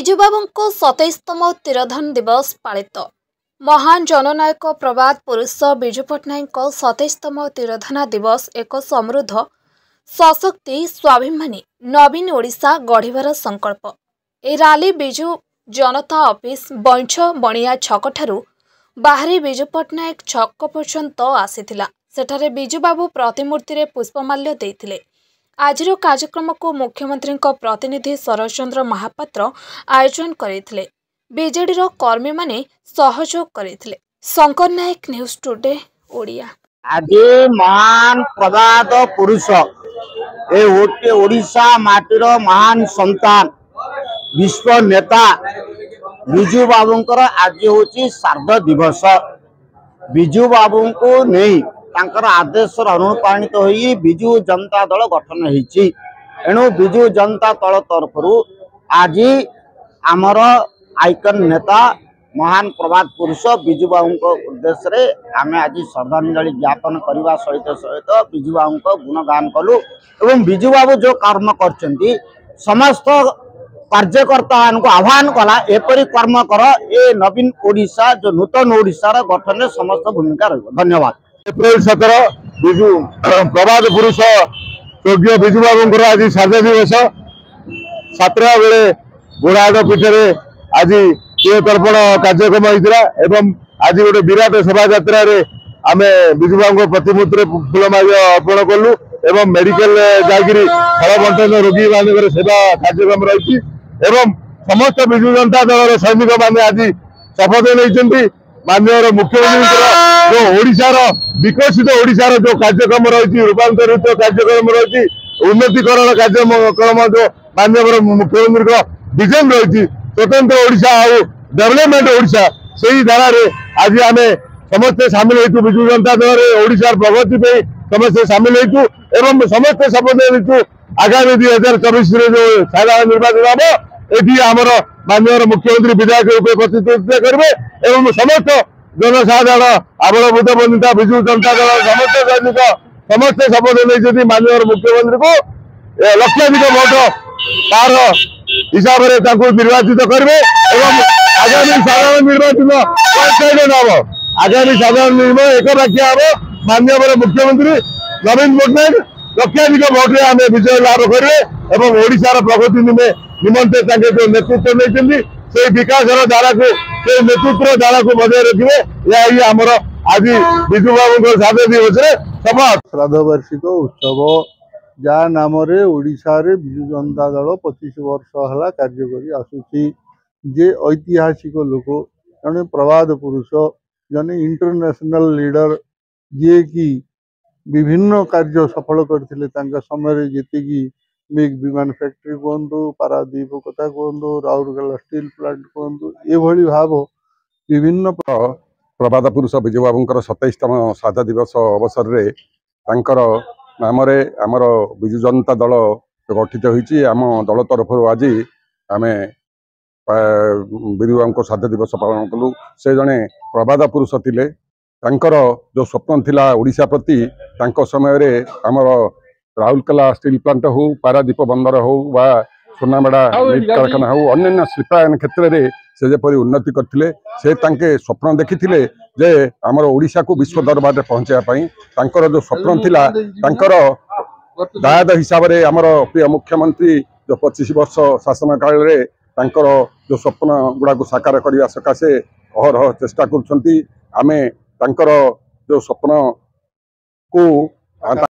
ବିଜୁବାବୁଙ୍କ 27ତମ ତିରୋଧାନ ଦିବସ ପାଳିତ। महान जननायक प्रबाद पुरुष विजु पट्टनायक 27तम तिरोधान दिवस एक समृद्ध सशक्ति स्वाभिमानी नवीन ओडिशा गढ़िबार संकल्प। ए राली विजु जनता ऑफिस बैंछ बणिया छक ठारू बाहरी विजु पट्टनायक छक पर्यंत आसीथिला। सेठारे बिजुबाबू प्रतिमूर्ति रे पुष्पमाल्य देइथिले। आजिर कार्यक्रम को मुख्यमंत्री प्रतिनिधि शरद चंद्र महापात्र आयोजन करथिले। बीजेडी रो कर्मी माने सहयोग करथिले। शंकर नायक न्यूज टुडे ओडिया। आज महान प्रबाद पुरुष ए ओडिशा माटीर महान संतान विश्व नेता विजु बाबूंकर आज होची श्राद्ध दिवस। विजु बाबू को नहीं तांकर आदेश अनुप्राणित होई विजु जनता दल गठन होईची। एणु विजु जनता दल तरफ आज आमर आइकन नेता महान प्रबाद पुरुष विजु बाबू उद्देश्य आम आज श्रद्धांजलि ज्ञापन करने सहित सहित विजु बाबू को गुणगान कलु। एवं विजु बाबू जो कर्म करछंती समस्त कार्यकर्ता को आह्वान कला एपरी कर्म कर ए नवीन ओडिशा जो नूतन ओडिशार गठन में समस्त भूमिका रही। धन्यवाद। एप्रिल 17 विजु प्रबाद पुरुष स्वर्गीय विजु बाबू आज श्राद्ध दिवस 7टा बेले गोराहाट पीठे आज तर्पण कार्यक्रम होता एवं आज गोटे विराट शोभा यात्रा आम विजु बाबू प्रतिमूर्ति फूलमाल्य अर्पण कलु एवं मेडिकल जाकरी फल बंटन रोगी मान सेवा कार्यक्रम रही एवं समस्त विजु जनता दल सैनिक मैंने आज शपथ नहीं माननीय मुख्यमंत्री जो ओडिशार विकसित ओडिशार जो कार्यक्रम रही रूपांतरित कार्यक्रम रही उन्नतीकरण कार्यक्रम जो माननीय मुख्यमंत्री विजन रही स्वतंत्र ओडिशा और डेवलपमेंट ओडिशा से ही धारा आज आम समस्ते सामिल होइतु विजु जनता दल ओडिशार प्रगति पे समस्ते सामिल होइतु एवं समस्ते शपथ लेतु आगामी 2024 जो साधारण निर्वाचन हम एटी आमर माननीय मुख्यमंत्री विधायक रूप प्रतिनिधित्व करेंगे एवं समस्त जनसाधारण आवलबुद्ध बंदिता विजु जनता दल समस्त सैनिक समस्ते शपथ नहीं माननीय मुख्यमंत्री को लक्षाधिक भोट तार हिसाब से निर्वाचित करेंगे एवं आगामी साधारण निर्वाचन हम आगामी साधारण निर्वाचन एक बाक्य हम माननीय मुख्यमंत्री नवीन पट्टनायक लक्षाधिक भोट आम विजय लाभ करेंगे एवं ओडिशार प्रगति निमंते जो नेतृत्व नहीं से विकास धारा को से नेतृत्व धारा को बजाय रखिए यही आमर आज विजु बाबू श्राद्ध दिवस श्राद्ध वार्षिक उत्सव जहाँ नाम ओडिशा रे विजु जनता दल 25 वर्ष है कार्य करी आसुची जे ऐतिहासिक लोक जने प्रबाद पुरुष जने इंटरनेशनल लीडर जे कि विभिन्न कार्य सफल करथिले तांका समय जेतिकी मिग विमान फैक्ट्री कहतु पारादीप कथा कहतु राउरकेला स्टील प्लांट कहतु ये भाव विभिन्न प्रबाद पुरुष विजु बाबूंकर 27तम श्राद्ध दिवस अवसर रे तांकर नाम आमर विजु जनता दल गठित होईची। आम दल तरफ आज आम विजु बाबू श्राद्ध दिवस पालन कलु। से जने प्रबाद पुरुष थिले तांकर जो स्वप्न थिला ओडिशा प्रति तांको समय रे आमर राउरकेला स्टील प्लांट हो पारादीप बंदर हो वा सोनाबेड़ा कारखाना हो अन्य शिल्पायन क्षेत्र में से जपरी उन्नति करथिले से तांके स्वप्न देखिथिले जे आमर ओडिशा को विश्व दरबार में पहुंचाई तांकर जो स्वप्न थिला तांकर दायद हिसाब से आमर प्रिय मुख्यमंत्री जो 25 वर्ष शासन काल रे तांकर जो स्वप्न गुड़ा को साकार करने सकाशे अहरह चेष्टा करुछंती। आमे तांकर जो स्वप्न को